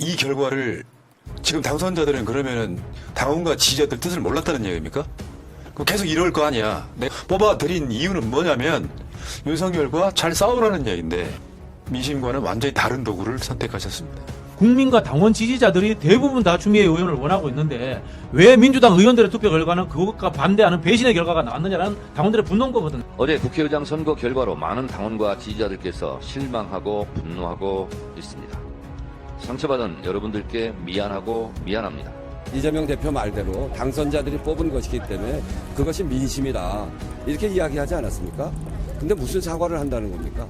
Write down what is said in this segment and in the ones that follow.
이 결과를 지금 당선자들은 그러면은 당원과 지지자들 뜻을 몰랐다는 얘기입니까? 그럼 계속 이럴 거 아니야. 내가 뽑아드린 이유는 뭐냐면 윤석열과 잘 싸우라는 얘기인데 민심과는 완전히 다른 도구를 선택하셨습니다. 국민과 당원 지지자들이 대부분 다 추미애 의원을 원하고 있는데 왜 민주당 의원들의 투표 결과는 그것과 반대하는 배신의 결과가 나왔느냐는 당원들의 분노인 거거든. 어제 국회의장 선거 결과로 많은 당원과 지지자들께서 실망하고 분노하고 있습니다. 상처받은 여러분들께 미안하고 미안합니다. 이재명 대표 말대로 당선자들이 뽑은 것이기 때문에 그것이 민심이다. 이렇게 이야기하지 않았습니까? 근데 무슨 사과를 한다는 겁니까?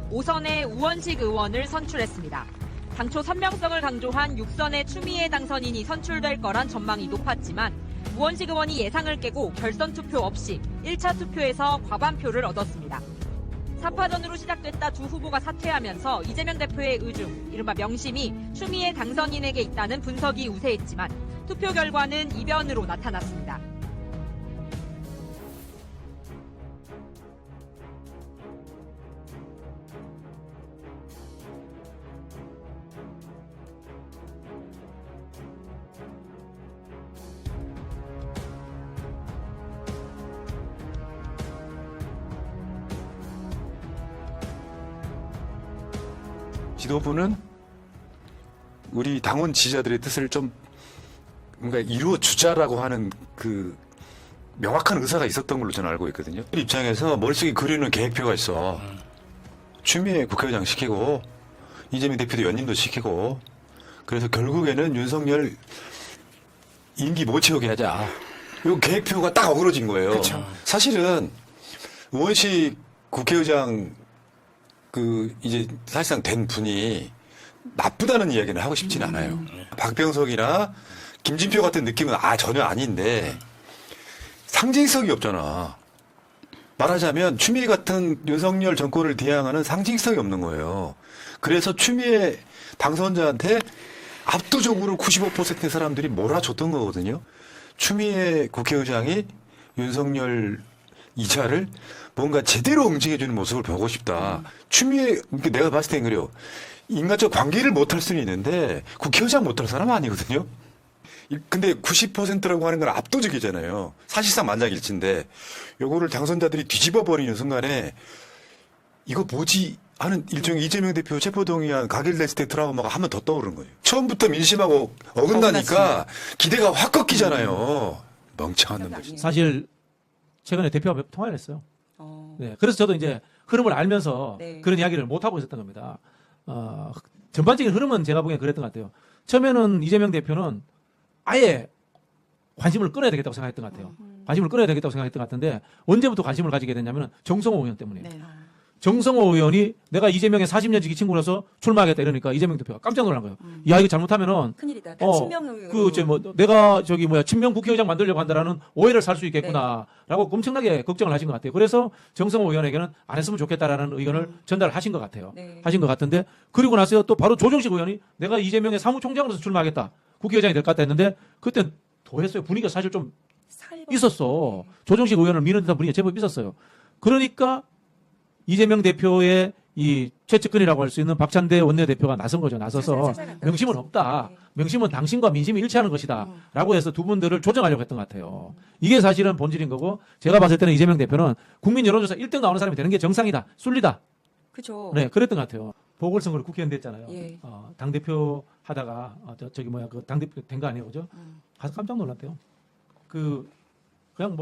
오선의 우원식 의원을 선출했습니다. 당초 선명성을 강조한 6선의 추미애 당선인이 선출될 거란 전망이 높았지만 우원식 의원이 예상을 깨고 결선 투표 없이 1차 투표에서 과반표를 얻었습니다. 4파전으로 시작됐다 두 후보가 사퇴하면서 이재명 대표의 의중, 이른바 명심이 추미애 당선인에게 있다는 분석이 우세했지만 투표 결과는 이변으로 나타났습니다. 지도부는 우리 당원 지지자들의 뜻을 좀 뭔가 이루어 주자라고 하는 그 명확한 의사가 있었던 걸로 저는 알고 있거든요. 입장에서 머릿속에 그리는 계획표가 있어. 추미애 국회의장 시키고 이재명 대표도 연임도 시키고 그래서 결국에는 윤석열 임기 못 채우게 하자. 이 계획표가 딱 어그러진 거예요. 그쵸. 사실은 우원식 국회의장 이제 사실상 된 분이 나쁘다는 이야기는 하고 싶진 않아요. 박병석이나 김진표 같은 느낌은 전혀 아닌데 상징성이 없잖아. 말하자면 추미애 같은 윤석열 정권을 대항하는 상징성이 없는 거예요. 그래서 추미애 당선자한테 압도적으로 95%의 사람들이 몰아줬던 거거든요. 추미애 국회의장이 윤석열 2차를 뭔가 제대로 응징해주는 모습을 보고 싶다. 추미애, 내가 봤을 땐 그래요. 인간적 관계를 못할 수는 있는데 국회의장 못할 사람은 아니거든요. 근데 90%라고 하는 건 압도적이잖아요. 사실상 만장일치인데 요거를 당선자들이 뒤집어버리는 순간에 이거 뭐지 하는 일종의 이재명 대표 체포동의안 가결됐을 때 트라우마가 한 번 더 떠오르는 거예요. 처음부터 민심하고 어긋나니까 기대가 확 꺾이잖아요. 멍청한 놈들. 사실 최근에 대표와 통화를 했어요. 네, 그래서 저도 이제 흐름을 알면서 네. 그런 이야기를 못 하고 있었던 겁니다. 전반적인 흐름은 제가 보기엔 그랬던 것 같아요. 처음에는 이재명 대표는 아예 관심을 끊어야 되겠다고 생각했던 것 같아요. 관심을 끊어야 되겠다고 생각했던 것 같은데 언제부터 관심을 가지게 됐냐면 정성호 의원 때문이에요. 네. 정성호 의원이 내가 이재명의 40년 지기 친구라서 출마하겠다 이러니까 이재명 대표가 깜짝 놀란 거예요. 야, 이거 잘못하면은 큰일이다. 내가 친명 국회의장 만들려고 한다라는 오해를 살 수 있겠구나라고 엄청나게 걱정을 하신 것 같아요. 그래서 정성호 의원에게는 안 했으면 좋겠다라는 의견을 전달하신 것 같아요. 네. 하신 것 같은데 그리고 나서 또 바로 조정식 의원이 내가 이재명의 사무총장으로서 출마하겠다. 국회의장이 될 것 같다 했는데 그때 도했어요. 분위기가 사실 좀 있었어. 조정식 의원을 미는 듯한 분위기가 제법 있었어요. 그러니까 이재명 대표의 이 최측근이라고 할 수 있는 박찬대 원내대표가 나선 거죠. 나서서 명심은 없다. 명심은 당신과 민심이 일치하는 것이다. 라고 해서 두 분들을 조정하려고 했던 것 같아요. 이게 사실은 본질인 거고 제가 봤을 때는 이재명 대표는 국민 여론조사 1등 나오는 사람이 되는 게 정상이다. 순리다. 그죠. 네, 그랬던 것 같아요. 보궐선거로 국회의원 됐잖아요. 예. 당대표 하다가 당대표 된 거 아니에요. 그죠? 가서 깜짝 놀랐대요. 그냥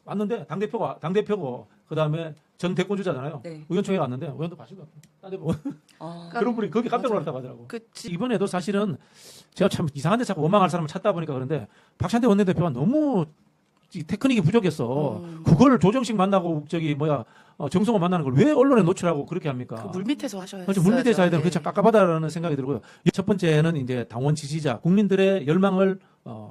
왔는데 당대표고 그다음에 전 대권 주자잖아요. 네. 의원총회가 왔는데 의원도 가신 것 같아요. 딴 데 보고 아, 그런 분이 거기 깜짝 놀랐다고 하더라고. 그 이번에도 사실은 제가 참 이상한데 자꾸 원망할 사람을 찾다 보니까 그런데 박찬대 원내대표가 너무 이 테크닉이 부족했어. 그걸 조정식 만나고 정성호 만나는 걸 왜 언론에 노출하고 그렇게 합니까? 그 물밑에서 하셔야 그렇죠. 물밑에서 해야 되는 그게 참 깝깝하다라는 생각이 들고요. 첫 번째는 이제 당원 지지자, 국민들의 열망을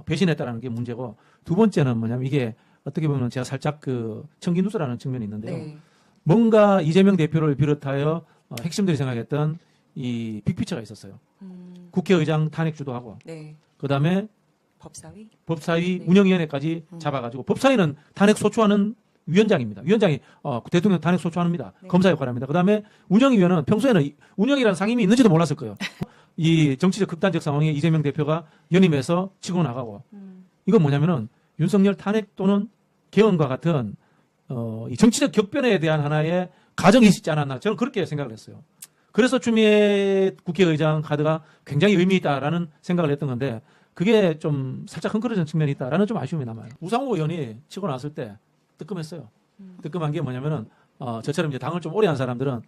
배신했다라는 게 문제고 두 번째는 뭐냐면 이게 어떻게 보면 제가 살짝 그 청기누스라는 측면이 있는데요. 네. 뭔가 이재명 대표를 비롯하여 핵심들이 생각했던 이 빅피처가 있었어요. 국회의장 탄핵 주도하고 네. 그다음에 법사위. 법사위 네. 운영위원회까지 잡아가지고 법사위는 탄핵 소추하는 위원장입니다. 위원장이 대통령 탄핵 소추합니다. 네. 검사 역할합니다. 그다음에 운영위원회는 평소에는 운영이라는 상임이 있는지도 몰랐을 거예요. 이 정치적 극단적 상황에 이재명 대표가 연임해서 치고 나가고 이건 뭐냐면은 윤석열 탄핵 또는 개헌과 같은 이 정치적 격변에 대한 하나의 가정이 있지 않았나 저는 그렇게 생각을 했어요. 그래서 추미애 국회의장 카드가 굉장히 의미 있다라는 생각을 했던 건데 그게 좀 살짝 흥그러진 측면이 있다라는 좀 아쉬움이 남아요. 우상호 의원이 치고 나왔을 때 뜨끔했어요. 뜨끔한 게 뭐냐면은 저처럼 이제 당을 좀 오래 한 사람들은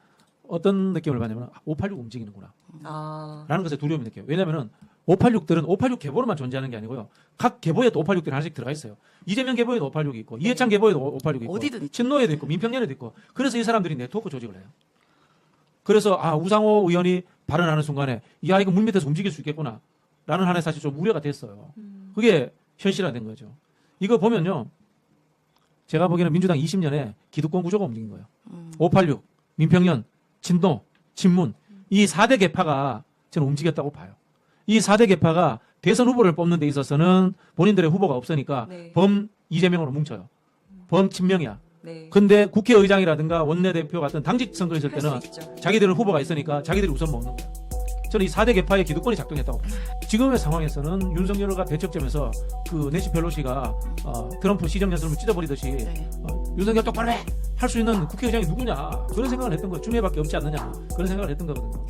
어떤 느낌을 받냐면 586 움직이는구나 아. 라는 것에 두려움이 느껴요. 왜냐면은 586들은 586 계보로만 존재하는 게 아니고요. 각 계보에도 586들이 하나씩 들어가 있어요. 이재명 계보에도 586이 있고 이해찬 계보에도 586이 있고 어디든 있죠. 친노에도 있고 민평년에도 있고 그래서 이 사람들이 네트워크 조직을 해요. 그래서 우상호 의원이 발언하는 순간에 야 이거 물밑에서 움직일 수 있겠구나 라는 하나의 사실 좀 우려가 됐어요. 그게 현실화된 거죠. 이거 보면요. 제가 보기에는 민주당 20년에 기득권 구조가 움직인 거예요. 586, 민평년, 진노, 친문 이 4대 계파가 저는 움직였다고 봐요. 이 4대 계파가 대선 후보를 뽑는 데 있어서는 본인들의 후보가 없으니까 네. 범 이재명으로 뭉쳐요. 범 친명이야. 네. 근데 국회의장이라든가 원내대표 같은 당직 선거 있을 때는 할수 있죠. 자기들은 후보가 있으니까 자기들이 우선 먹는 거예요. 저는 이 4대 계파의 기득권이 작동했다고 봐요. 지금의 상황에서는 윤석열과 대척점에서 그 내시 펠로시가 트럼프 시정연설을 찢어버리듯이 네. 윤석열 똑바로 해! 할 수 있는 국회의장이 누구냐 그런 생각을 했던 거예요. 추미애밖에 없지 않느냐 그런 생각을 했던 거거든요.